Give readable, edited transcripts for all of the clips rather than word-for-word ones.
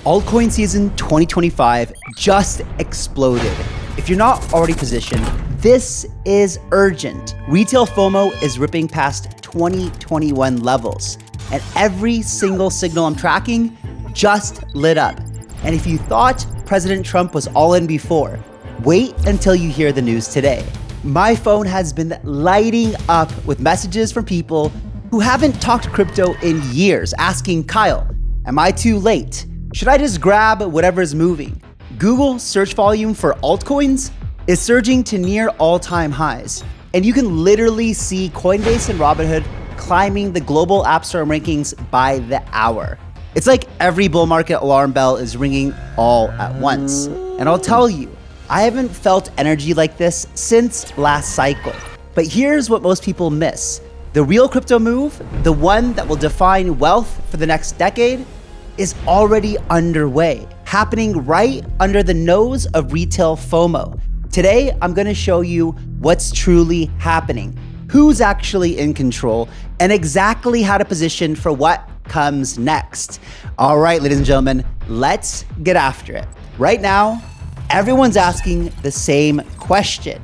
Altcoin season 2025 just exploded. If you're not already positioned, this is urgent. Retail FOMO is ripping past 2021 levels, and every single signal I'm tracking just lit up. And if you thought President Trump was all in before, wait until you hear the news today. My phone has been lighting up with messages from people who haven't talked crypto in years, asking, Kyle, am I too late? Should I just grab whatever's moving? Google search volume for altcoins is surging to near all-time highs. And you can literally see Coinbase and Robinhood climbing the global App Store rankings by the hour. It's like every bull market alarm bell is ringing all at once. And I'll tell you, I haven't felt energy like this since last cycle. But here's what most people miss. The real crypto move, the one that will define wealth for the next decade, is already underway, happening right under the nose of retail FOMO. Today, I'm gonna show you what's truly happening, who's actually in control, and exactly how to position for what comes next. All right, ladies and gentlemen, let's get after it. Right now, everyone's asking the same question.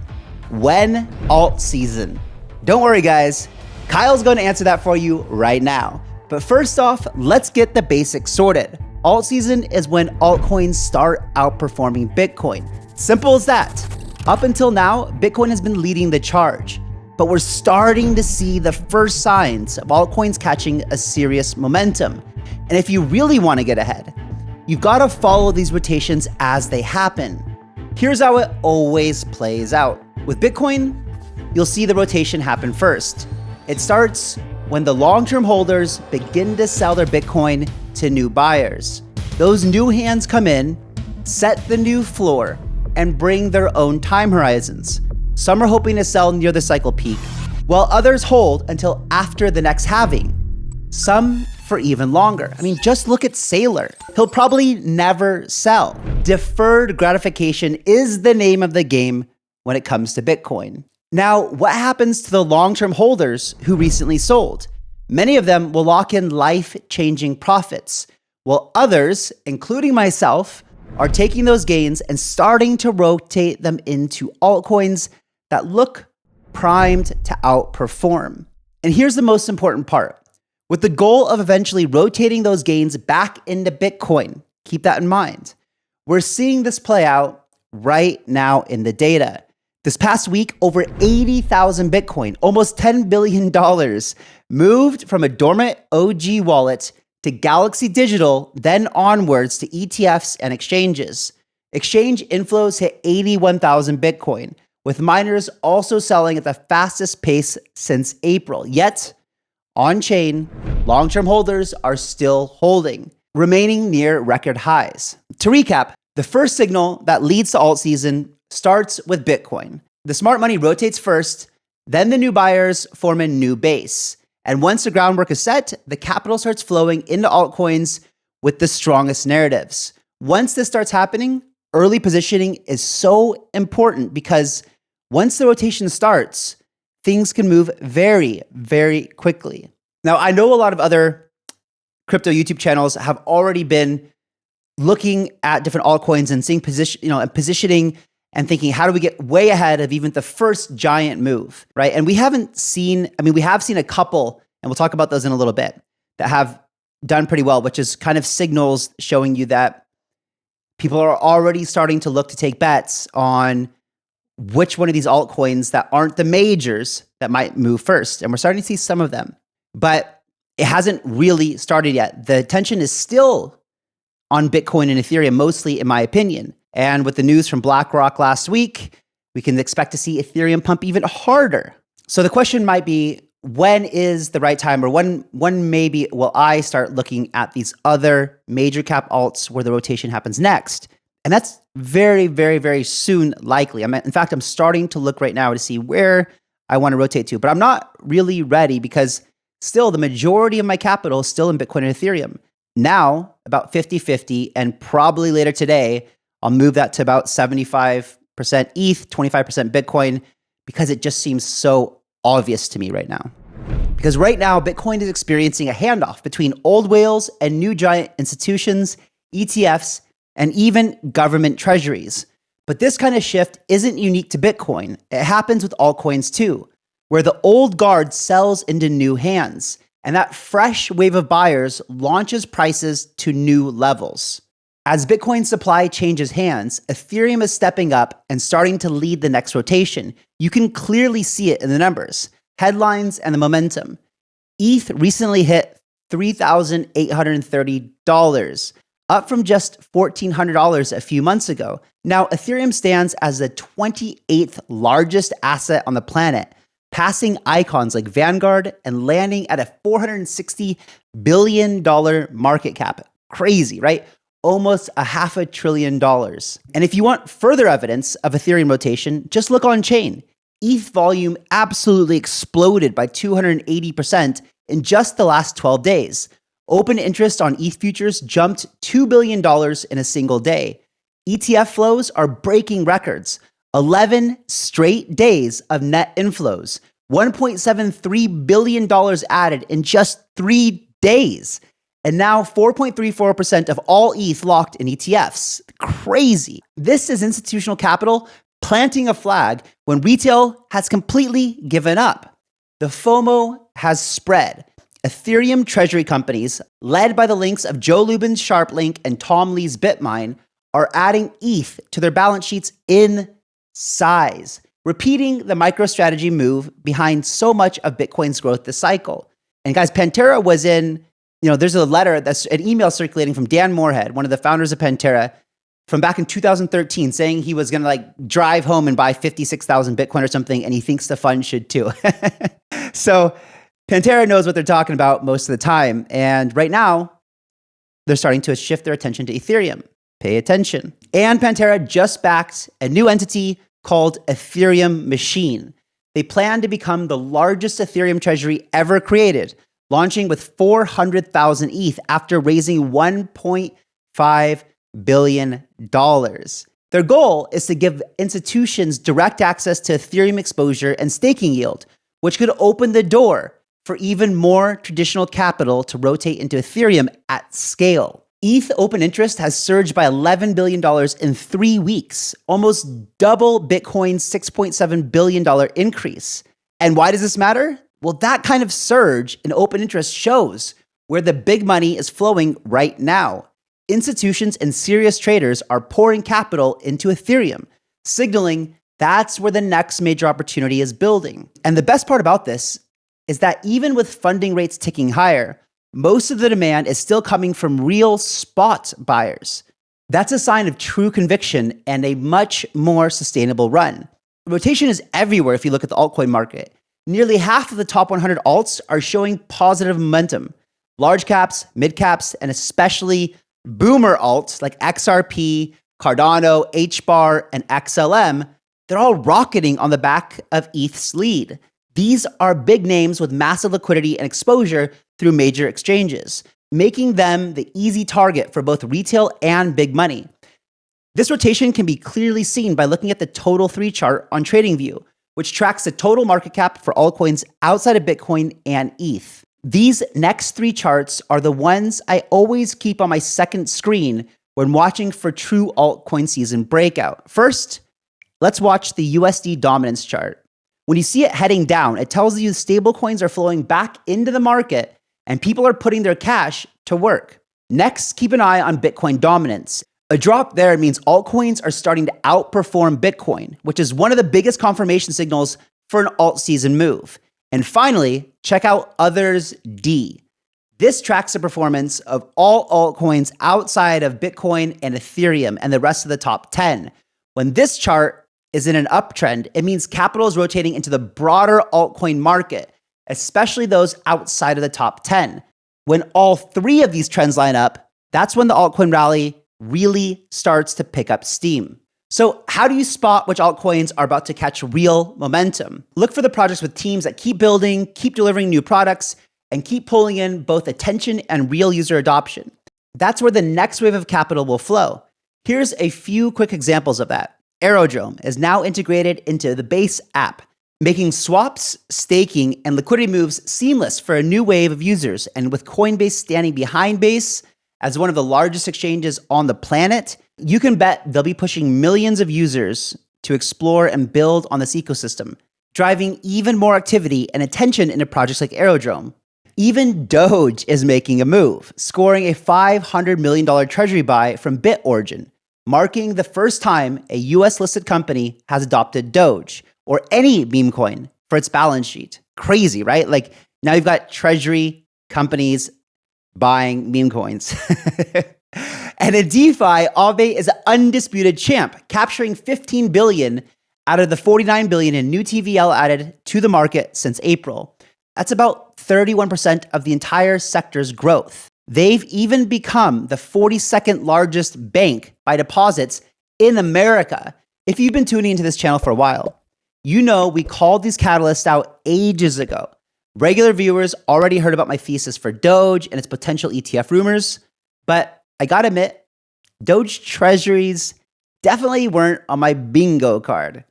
When alt season? Don't worry, guys. Kyle's going to answer that for you right now. But first off, let's get the basics sorted. Alt season is when altcoins start outperforming Bitcoin. Simple as that. Up until now, Bitcoin has been leading the charge, but we're starting to see the first signs of altcoins catching a serious momentum. And if you really want to get ahead, you've got to follow these rotations as they happen. Here's how it always plays out. With Bitcoin, you'll see the rotation happen first. It starts when the long-term holders begin to sell their Bitcoin to new buyers. Those new hands come in, set the new floor, and bring their own time horizons. Some are hoping to sell near the cycle peak, while others hold until after the next halving. Some for even longer. I mean, just look at Saylor. He'll probably never sell. Deferred gratification is the name of the game when it comes to Bitcoin. Now, what happens to the long-term holders who recently sold? Many of them will lock in life-changing profits, while others, including myself, are taking those gains and starting to rotate them into altcoins that look primed to outperform. And here's the most important part. With the goal of eventually rotating those gains back into Bitcoin, keep that in mind. We're seeing this play out right now in the data. This past week, over 80,000 Bitcoin, almost $10 billion, moved from a dormant OG wallet to Galaxy Digital, then onwards to ETFs and exchanges. Exchange inflows hit 81,000 Bitcoin, with miners also selling at the fastest pace since April. Yet, on-chain, long-term holders are still holding, remaining near record highs. To recap, the first signal that leads to alt season starts with Bitcoin. The smart money rotates first, then the new buyers form a new base. And once the groundwork is set, the capital starts flowing into altcoins with the strongest narratives. Once this starts happening, early positioning is so important because once the rotation starts, things can move very, very quickly. Now, I know a lot of other crypto YouTube channels have already been looking at different altcoins and seeing positioning and thinking, how do we get way ahead of even the first giant move, right? And we have seen a couple, and we'll talk about those in a little bit, that have done pretty well, which is kind of signals showing you that people are already starting to look to take bets on which one of these altcoins that aren't the majors that might move first. And we're starting to see some of them, but it hasn't really started yet. The attention is still on Bitcoin and Ethereum, mostly in my opinion. And with the news from BlackRock last week, we can expect to see Ethereum pump even harder. So the question might be, when is the right time, or when maybe will I start looking at these other major cap alts where the rotation happens next? And that's very, very, very soon likely. In fact, I'm starting to look right now to see where I want to rotate to, but I'm not really ready because still the majority of my capital is still in Bitcoin and Ethereum. Now, about 50-50, and probably later today, I'll move that to about 75% ETH, 25% Bitcoin, because it just seems so obvious to me right now. Because right now, Bitcoin is experiencing a handoff between old whales and new giant institutions ETFs, and even government treasuries. But this kind of shift isn't unique to Bitcoin. It happens with altcoins too, where the old guard sells into new hands, and that fresh wave of buyers launches prices to new levels. As Bitcoin supply changes hands, Ethereum is stepping up and starting to lead the next rotation. You can clearly see it in the numbers, headlines, and the momentum. ETH recently hit $3,830, up from just $1,400 a few months ago. Now, Ethereum stands as the 28th largest asset on the planet, passing icons like Vanguard and landing at a $460 billion market cap. Crazy, right? Almost $500 billion. And if you want further evidence of Ethereum rotation, just look on chain. ETH volume absolutely exploded by 280% in just the last 12 days. Open interest on ETH futures jumped $2 billion in a single day. ETF flows are breaking records. 11 straight days of net inflows. $1.73 billion added in just 3 days. And now 4.34% of all ETH locked in ETFs. Crazy. This is institutional capital planting a flag when retail has completely given up. The FOMO has spread. Ethereum treasury companies, led by the links of Joe Lubin's SharpLink and Tom Lee's Bitmine, are adding ETH to their balance sheets in size, repeating the MicroStrategy move behind so much of Bitcoin's growth this cycle. And guys, Pantera was in, there's a letter, that's an email circulating from Dan Moorhead, one of the founders of Pantera, from back in 2013, saying he was going to drive home and buy 56,000 Bitcoin or something, and he thinks the fund should too. So Pantera knows what they're talking about most of the time. And right now, they're starting to shift their attention to Ethereum. Pay attention. And Pantera just backed a new entity called Ethereum Machine. They plan to become the largest Ethereum treasury ever created, launching with 400,000 ETH after raising $1.5 billion. Their goal is to give institutions direct access to Ethereum exposure and staking yield, which could open the door for even more traditional capital to rotate into Ethereum at scale. ETH open interest has surged by $11 billion in 3 weeks, almost double Bitcoin's $6.7 billion increase. And why does this matter? Well, that kind of surge in open interest shows where the big money is flowing right now. Institutions and serious traders are pouring capital into Ethereum, signaling that's where the next major opportunity is building. And the best part about this is that even with funding rates ticking higher, most of the demand is still coming from real spot buyers. That's a sign of true conviction and a much more sustainable run. Rotation is everywhere if you look at the altcoin market. Nearly half of the top 100 alts are showing positive momentum. Large caps, mid caps, and especially boomer alts like XRP, Cardano, HBAR, and XLM, they're all rocketing on the back of ETH's lead. These are big names with massive liquidity and exposure through major exchanges, making them the easy target for both retail and big money. This rotation can be clearly seen by looking at the Total 3 chart on TradingView, which tracks the total market cap for altcoins outside of Bitcoin and ETH. These next 3 charts are the ones I always keep on my second screen when watching for true altcoin season breakout. First, let's watch the USD dominance chart. When you see it heading down, it tells you stablecoins are flowing back into the market and people are putting their cash to work. Next, keep an eye on Bitcoin dominance. A drop there means altcoins are starting to outperform Bitcoin, which is one of the biggest confirmation signals for an alt season move. And finally, check out Others D. This tracks the performance of all altcoins outside of Bitcoin and Ethereum and the rest of the top 10. When this chart is in an uptrend, it means capital is rotating into the broader altcoin market, especially those outside of the top 10. When all 3 of these trends line up, that's when the altcoin rally really starts to pick up steam. So how do you spot which altcoins are about to catch real momentum? Look for the projects with teams that keep building, keep delivering new products, and keep pulling in both attention and real user adoption. That's where the next wave of capital will flow. Here's a few quick examples of that. Aerodrome is now integrated into the Base app, making swaps, staking, and liquidity moves seamless for a new wave of users. And with Coinbase standing behind Base, As one of the largest exchanges on the planet, you can bet they'll be pushing millions of users to explore and build on this ecosystem, driving even more activity and attention into projects like Aerodrome. Even Doge is making a move, scoring a $500 million treasury buy from BitOrigin, marking the first time a US-listed company has adopted Doge, or any meme coin, for its balance sheet. Crazy, right? Like, now you've got treasury companies buying meme coins. And in DeFi, Aave is an undisputed champ, capturing $15 billion out of the $49 billion in new TVL added to the market since April. That's about 31% of the entire sector's growth. They've even become the 42nd largest bank by deposits in America. If you've been tuning into this channel for a while, you know we called these catalysts out ages ago. Regular viewers already heard about my thesis for Doge and its potential ETF rumors, but I gotta admit, Doge treasuries definitely weren't on my bingo card.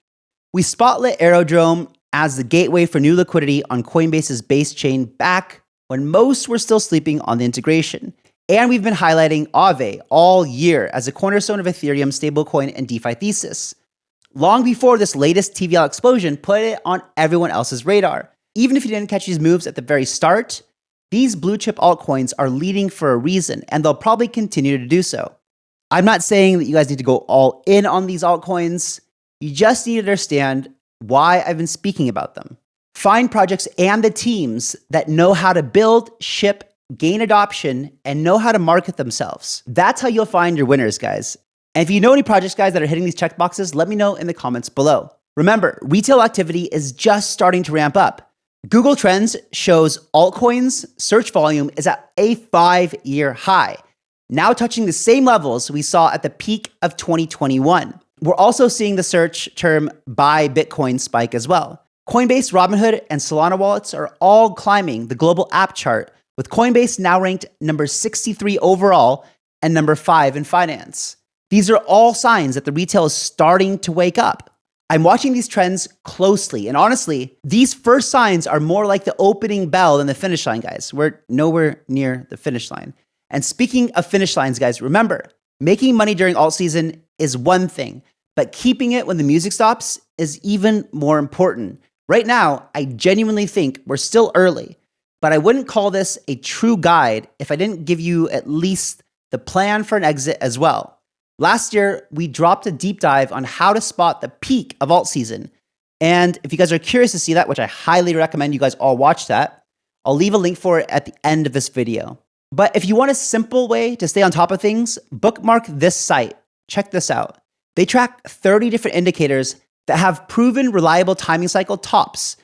We spotlit Aerodrome as the gateway for new liquidity on Coinbase's base chain back when most were still sleeping on the integration. And we've been highlighting Aave all year as a cornerstone of Ethereum's stablecoin and DeFi thesis. Long before this latest TVL explosion put it on everyone else's radar. Even if you didn't catch these moves at the very start, these blue chip altcoins are leading for a reason, and they'll probably continue to do so. I'm not saying that you guys need to go all in on these altcoins. You just need to understand why I've been speaking about them. Find projects and the teams that know how to build, ship, gain adoption, and know how to market themselves. That's how you'll find your winners, guys. And if you know any projects, guys, that are hitting these checkboxes, let me know in the comments below. Remember, retail activity is just starting to ramp up. Google Trends shows altcoins search volume is at a 5-year high, now touching the same levels we saw at the peak of 2021. We're also seeing the search term buy Bitcoin spike as well. Coinbase, Robinhood, and Solana wallets are all climbing the global app chart, with Coinbase now ranked number 63 overall and number 5 in finance. These are all signs that the retail is starting to wake up. I'm watching these trends closely, and honestly, these first signs are more like the opening bell than the finish line, guys. We're nowhere near the finish line. And speaking of finish lines, guys, remember, making money during alt season is one thing, but keeping it when the music stops is even more important. Right now, I genuinely think we're still early, but I wouldn't call this a true guide if I didn't give you at least the plan for an exit as well. Last year, we dropped a deep dive on how to spot the peak of alt season. And if you guys are curious to see that, which I highly recommend you guys all watch that, I'll leave a link for it at the end of this video. But if you want a simple way to stay on top of things, bookmark this site. Check this out. They track 30 different indicators that have proven reliable timing cycle tops.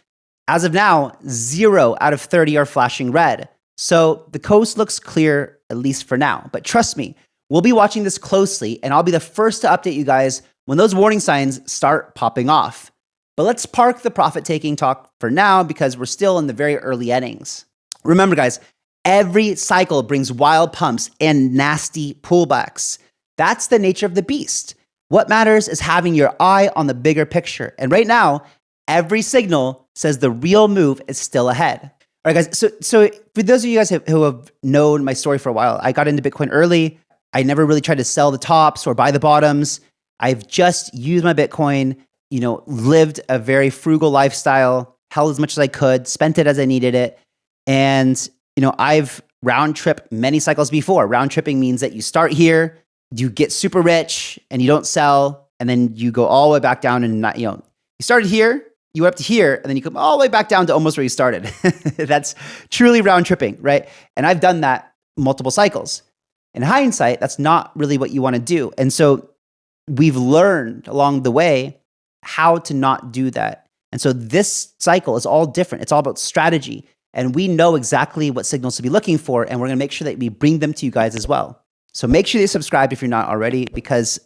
As of now, 0 out of 30 are flashing red. So the coast looks clear, at least for now. But trust me, we'll be watching this closely, and I'll be the first to update you guys when those warning signs start popping off. But let's park the profit-taking talk for now because we're still in the very early innings. Remember, guys, every cycle brings wild pumps and nasty pullbacks. That's the nature of the beast. What matters is having your eye on the bigger picture. And right now, every signal says the real move is still ahead. All right, guys, so for those of you guys who have known my story for a while, I got into Bitcoin early. I never really tried to sell the tops or buy the bottoms. I've just used my Bitcoin, lived a very frugal lifestyle, held as much as I could, spent it as I needed it. And, I've round tripped many cycles before. Round tripping means that you start here, you get super rich and you don't sell. And then you go all the way back down and you started here, you went up to here, and then you come all the way back down to almost where you started. That's truly round tripping, right? And I've done that multiple cycles. In hindsight, that's not really what you want to do. And so we've learned along the way how to not do that. And so this cycle is all different. It's all about strategy. And we know exactly what signals to be looking for, and we're going to make sure that we bring them to you guys as well. So make sure you subscribe if you're not already, because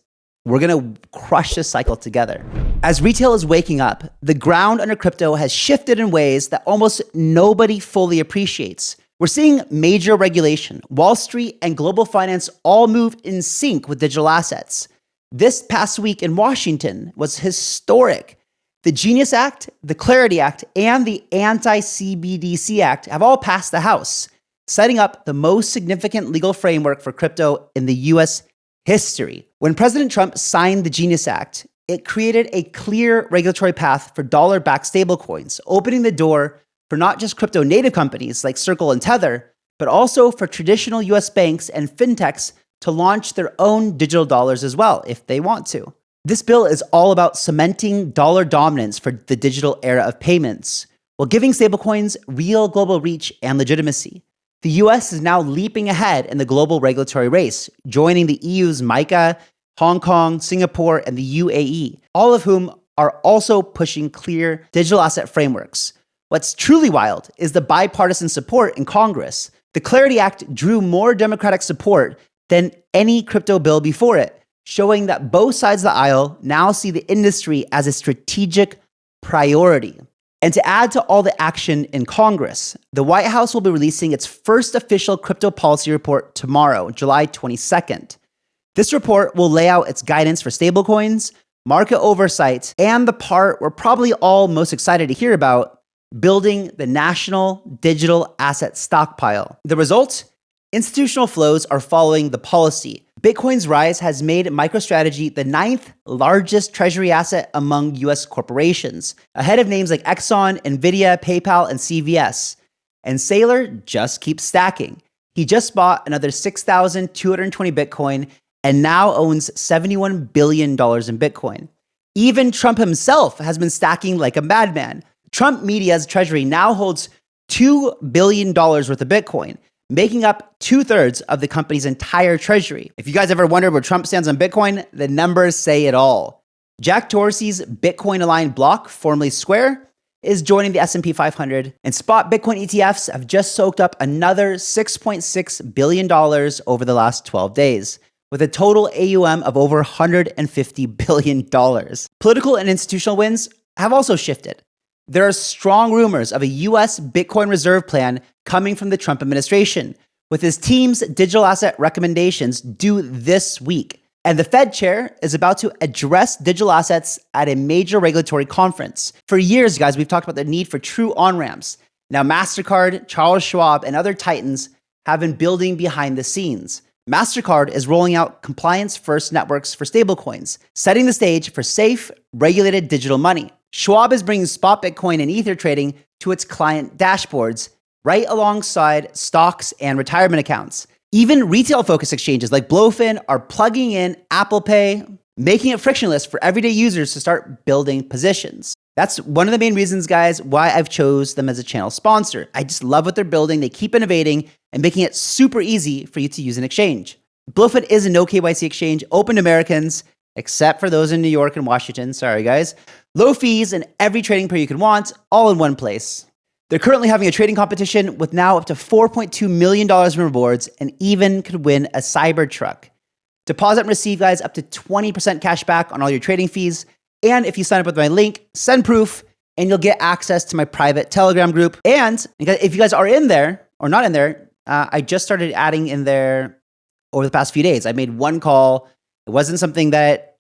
we're going to crush this cycle together. As retail is waking up, the ground under crypto has shifted in ways that almost nobody fully appreciates. We're seeing major regulation. Wall Street and global finance all move in sync with digital assets. This past week in Washington was historic. The Genius Act, the Clarity Act, and the Anti-CBDC Act have all passed the House. setting up the most significant legal framework for crypto in the US history. When President Trump signed the Genius Act, it created a clear regulatory path for dollar-backed stablecoins, opening the door for not just crypto-native companies like Circle and Tether, but also for traditional US banks and fintechs to launch their own digital dollars as well, if they want to. This bill is all about cementing dollar dominance for the digital era of payments, while giving stablecoins real global reach and legitimacy. The US is now leaping ahead in the global regulatory race, joining the EU's MiCA, Hong Kong, Singapore, and the UAE, all of whom are also pushing clear digital asset frameworks. What's truly wild is the bipartisan support in Congress. The Clarity Act drew more Democratic support than any crypto bill before it, showing that both sides of the aisle now see the industry as a strategic priority. And to add to all the action in Congress, the White House will be releasing its first official crypto policy report tomorrow, July 22nd. This report will lay out its guidance for stablecoins, market oversight, and the part we're probably all most excited to hear about, building the national digital asset stockpile. The result? Institutional flows are following the policy. Bitcoin's rise has made MicroStrategy the 9th largest treasury asset among US corporations, ahead of names like Exxon, Nvidia, PayPal, and CVS. And Saylor just keeps stacking. He just bought another 6,220 Bitcoin and now owns $71 billion in Bitcoin. Even Trump himself has been stacking like a madman. Trump Media's treasury now holds $2 billion worth of Bitcoin, making up 2/3 of the company's entire treasury. If you guys ever wondered where Trump stands on Bitcoin, the numbers say it all. Jack Dorsey's Bitcoin-aligned block, formerly Square, is joining the S&P 500, and spot Bitcoin ETFs have just soaked up another $6.6 billion over the last 12 days, with a total AUM of over $150 billion. Political and institutional winds have also shifted. There are strong rumors of a US Bitcoin reserve plan coming from the Trump administration, with his team's digital asset recommendations due this week. And the Fed chair is about to address digital assets at a major regulatory conference. For years, guys, we've talked about the need for true on-ramps. Now, MasterCard, Charles Schwab, and other titans have been building behind the scenes. MasterCard is rolling out compliance-first networks for stablecoins, setting the stage for safe, regulated digital money. Schwab is bringing spot Bitcoin and Ether trading to its client dashboards, right alongside stocks and retirement accounts. Even retail-focused exchanges like BloFin are plugging in Apple Pay, making it frictionless for everyday users to start building positions. That's one of the main reasons, guys, why I've chose them as a channel sponsor. I just love what they're building. They keep innovating and making it super easy for you to use an exchange. BloFin is a no KYC exchange, open to Americans, except for those in New York and Washington. Sorry, guys. Low fees and every trading pair you can want, all in one place. They're currently having a trading competition with now up to $4.2 million in rewards, and even could win a Cybertruck. Deposit and receive, guys, up to 20% cash back on all your trading fees. And if you sign up with my link, send proof, and you'll get access to my private Telegram group. And if you guys are in there or not in there, I just started adding in there over the past few days. I made one call. It wasn't something that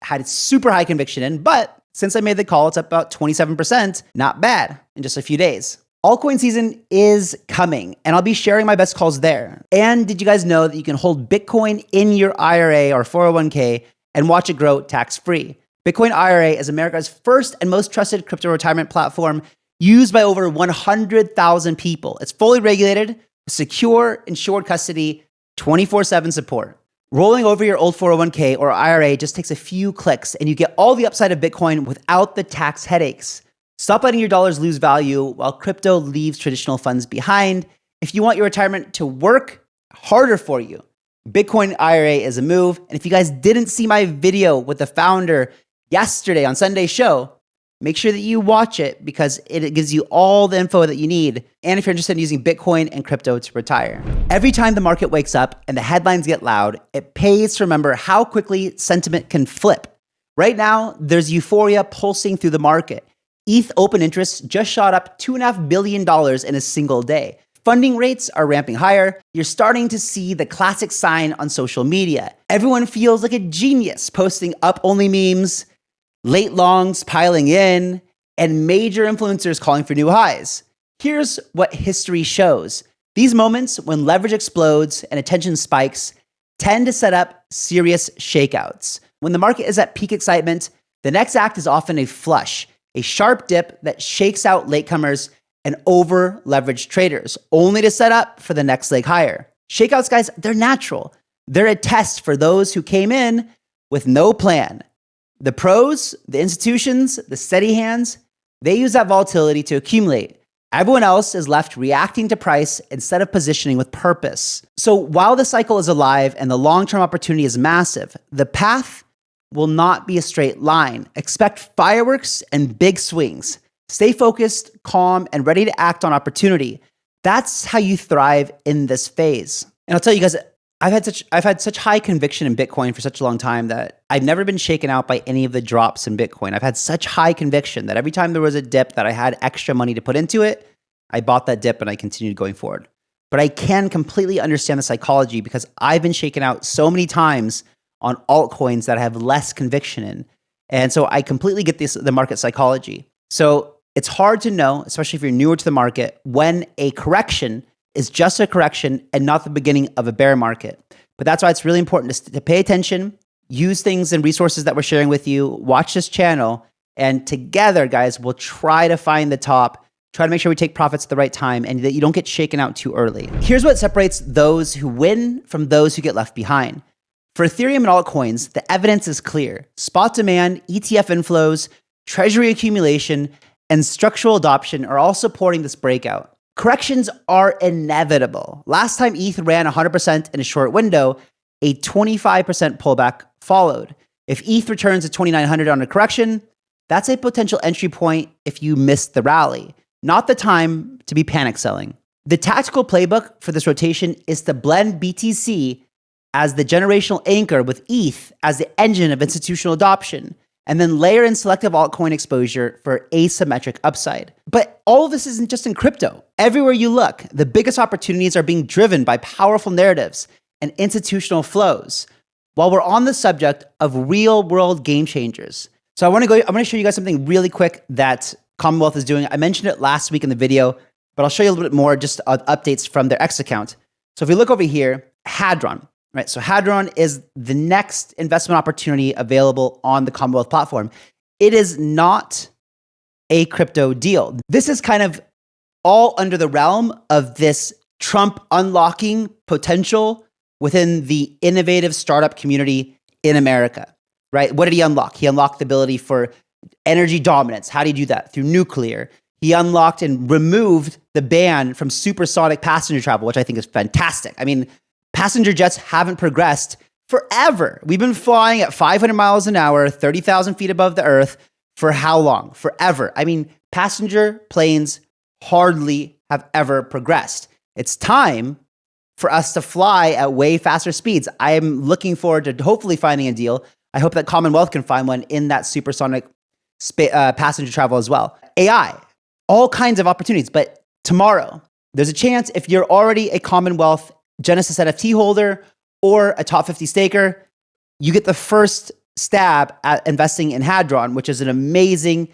had super high conviction in, but since I made the call, it's up about 27%. Not bad in just a few days. Altcoin season is coming, and I'll be sharing my best calls there. And did you guys know that you can hold Bitcoin in your IRA or 401k and watch it grow tax-free? Bitcoin IRA is America's first and most trusted crypto retirement platform, used by over 100,000 people. It's fully regulated, with secure, insured custody, 24/7 support. Rolling over your old 401k or IRA just takes a few clicks, and you get all the upside of Bitcoin without the tax headaches. Stop letting your dollars lose value while crypto leaves traditional funds behind. If you want your retirement to work harder for you, Bitcoin IRA is a move. And if you guys didn't see my video with the founder yesterday on Sunday's show, make sure that you watch it, because it gives you all the info that you need. And if you're interested in using Bitcoin and crypto to retire. Every time the market wakes up and the headlines get loud, it pays to remember how quickly sentiment can flip. Right now, there's euphoria pulsing through the market. ETH open interest just shot up $2.5 billion in a single day. Funding rates are ramping higher. You're starting to see the classic sign on social media. Everyone feels like a genius, posting up-only memes, late longs piling in, and major influencers calling for new highs. Here's what history shows. These moments when leverage explodes and attention spikes tend to set up serious shakeouts. When the market is at peak excitement, the next act is often a flush, a sharp dip that shakes out latecomers and over-leveraged traders, only to set up for the next leg higher. Shakeouts, guys, they're natural. They're a test for those who came in with no plan. The pros, the institutions, the steady hands, they use that volatility to accumulate. Everyone else is left reacting to price instead of positioning with purpose. So while the cycle is alive and the long-term opportunity is massive, the path will not be a straight line. Expect fireworks and big swings. Stay focused, calm, and ready to act on opportunity. That's how you thrive in this phase. And I'll tell you guys, I've had such high conviction in Bitcoin for such a long time that I've never been shaken out by any of the drops in Bitcoin. I've had such high conviction that every time there was a dip that I had extra money to put into it, I bought that dip and I continued going forward. But I can completely understand the psychology because I've been shaken out so many times on altcoins that I have less conviction in. And so I completely get the market psychology. So it's hard to know, especially if you're newer to the market, when a correction is just a correction and not the beginning of a bear market. But that's why it's really important to pay attention, use things and resources that we're sharing with you, watch this channel, and together, guys, we'll try to find the top, try to make sure we take profits at the right time and that you don't get shaken out too early. Here's what separates those who win from those who get left behind. For Ethereum and altcoins, the evidence is clear. Spot demand, ETF inflows, treasury accumulation, and structural adoption are all supporting this breakout. Corrections are inevitable. Last time ETH ran 100% in a short window, a 25% pullback followed. If ETH returns to 2,900 on a correction, that's a potential entry point if you missed the rally. Not the time to be panic selling. The tactical playbook for this rotation is to blend BTC as the generational anchor with ETH as the engine of institutional adoption, and then layer in selective altcoin exposure for asymmetric upside. But all of this isn't just in crypto. Everywhere you look, the biggest opportunities are being driven by powerful narratives and institutional flows. While we're on the subject of real-world game changers, so I'm gonna show you guys something really quick that Commonwealth is doing. I mentioned it last week in the video, but I'll show you a little bit more just updates from their X account. So if we look over here, Hadron. Right, so Hadron is the next investment opportunity available on the Commonwealth platform. It is not a crypto deal. This is kind of all under the realm of this Trump unlocking potential within the innovative startup community in America, right? What did he unlock? He unlocked the ability for energy dominance. How did he do that? Through nuclear. He unlocked and removed the ban from supersonic passenger travel, which I think is fantastic. I mean, passenger jets haven't progressed forever. We've been flying at 500 miles an hour, 30,000 feet above the earth for how long? Forever. I mean, passenger planes hardly have ever progressed. It's time for us to fly at way faster speeds. I am looking forward to hopefully finding a deal. I hope that Commonwealth can find one in that supersonic passenger travel as well. AI, all kinds of opportunities. But tomorrow, there's a chance if you're already a Commonwealth Genesis NFT holder or a top 50 staker, you get the first stab at investing in Hadron, which is an amazing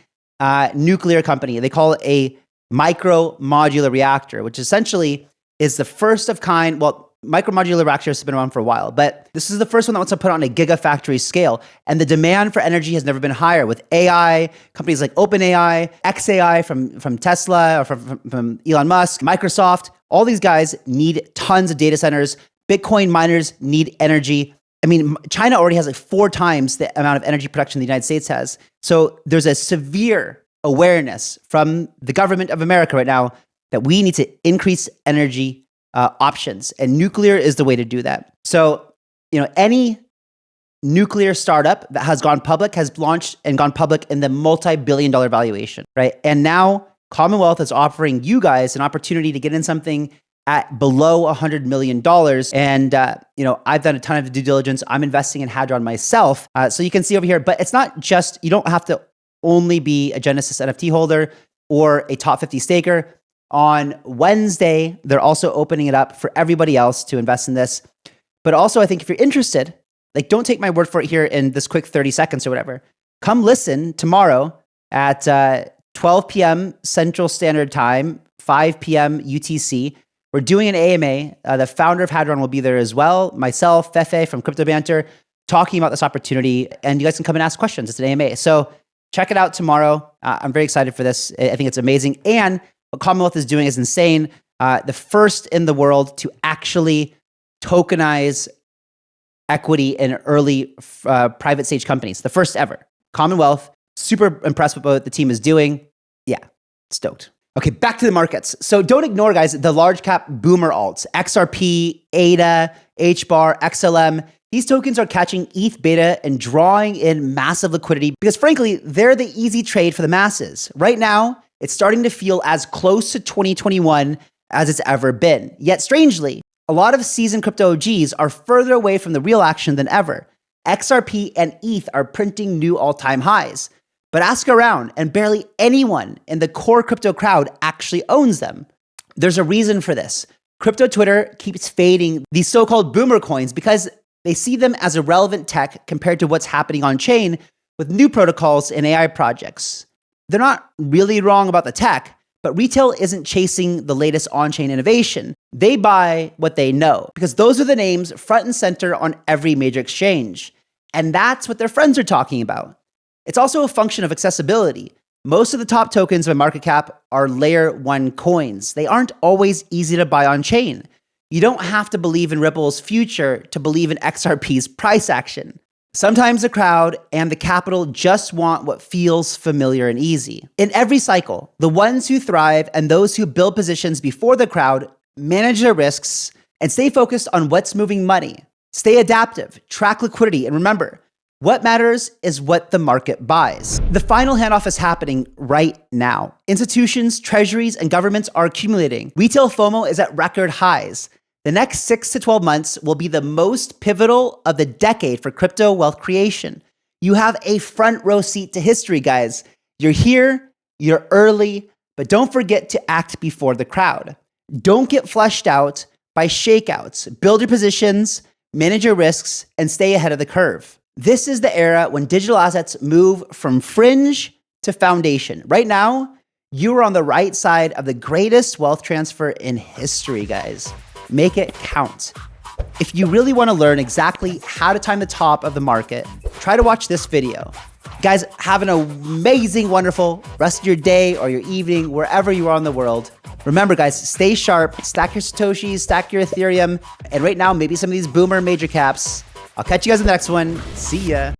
nuclear company. They call it a micro modular reactor, which essentially is the first of kind. Well, micro modular reactors have been around for a while, but this is the first one that wants to put on a gigafactory scale. And the demand for energy has never been higher with AI, companies like OpenAI, XAI from Tesla or from Elon Musk, Microsoft. All these guys need tons of data centers. Bitcoin miners need energy. I mean, China already has like 4 times the amount of energy production the United States has. So there's a severe awareness from the government of America right now that we need to increase energy options, and nuclear is the way to do that. So, any nuclear startup that has gone public has launched and gone public in the multi-billion-dollar valuation, right? And now Commonwealth is offering you guys an opportunity to get in something at below $100 million. And, I've done a ton of due diligence. I'm investing in Hadron myself. So you can see over here, but it's not just, you don't have to only be a Genesis NFT holder or a top 50 staker. On Wednesday, they're also opening it up for everybody else to invest in this. But also, I think if you're interested, like, don't take my word for it here in this quick 30 seconds or whatever. Come listen tomorrow at 12 p.m. Central Standard Time, 5 p.m. UTC. We're doing an AMA. The founder of Hadron will be there as well. Myself, Fefe from Crypto Banter, talking about this opportunity. And you guys can come and ask questions. It's an AMA. So check it out tomorrow. I'm very excited for this. I think it's amazing. And what Commonwealth is doing is insane. The first in the world to actually tokenize equity in early private stage companies. The first ever. Commonwealth, super impressed with what the team is doing. Yeah, stoked. Okay, back to the markets. So don't ignore, guys, the large cap boomer alts, XRP, ADA, HBAR, XLM. These tokens are catching ETH beta and drawing in massive liquidity because frankly, they're the easy trade for the masses. Right now, it's starting to feel as close to 2021 as it's ever been. Yet strangely, a lot of seasoned crypto OGs are further away from the real action than ever. XRP and ETH are printing new all-time highs. But ask around, and barely anyone in the core crypto crowd actually owns them. There's a reason for this. Crypto Twitter keeps fading these so-called boomer coins because they see them as irrelevant tech compared to what's happening on chain with new protocols and AI projects. They're not really wrong about the tech, but retail isn't chasing the latest on-chain innovation. They buy what they know because those are the names front and center on every major exchange. And that's what their friends are talking about. It's also a function of accessibility. Most of the top tokens by market cap are layer 1 coins. They aren't always easy to buy on chain. You don't have to believe in Ripple's future to believe in XRP's price action. Sometimes the crowd and the capital just want what feels familiar and easy. In every cycle, the ones who thrive and those who build positions before the crowd manage their risks and stay focused on what's moving money. Stay adaptive, track liquidity, and remember, what matters is what the market buys. The final handoff is happening right now. Institutions, treasuries, and governments are accumulating. Retail FOMO is at record highs. The next 6 to 12 months will be the most pivotal of the decade for crypto wealth creation. You have a front row seat to history, guys. You're here, you're early, but don't forget to act before the crowd. Don't get flushed out by shakeouts. Build your positions, manage your risks, and stay ahead of the curve. This is the era when digital assets move from fringe to foundation. Right now, you are on the right side of the greatest wealth transfer in history, guys. Make it count. If you really want to learn exactly how to time the top of the market, try to watch this video. Guys, have an amazing, wonderful rest of your day or your evening, wherever you are in the world. Remember, guys, stay sharp, stack your Satoshis, stack your Ethereum, and right now, maybe some of these boomer major caps. I'll catch you guys in the next one. See ya.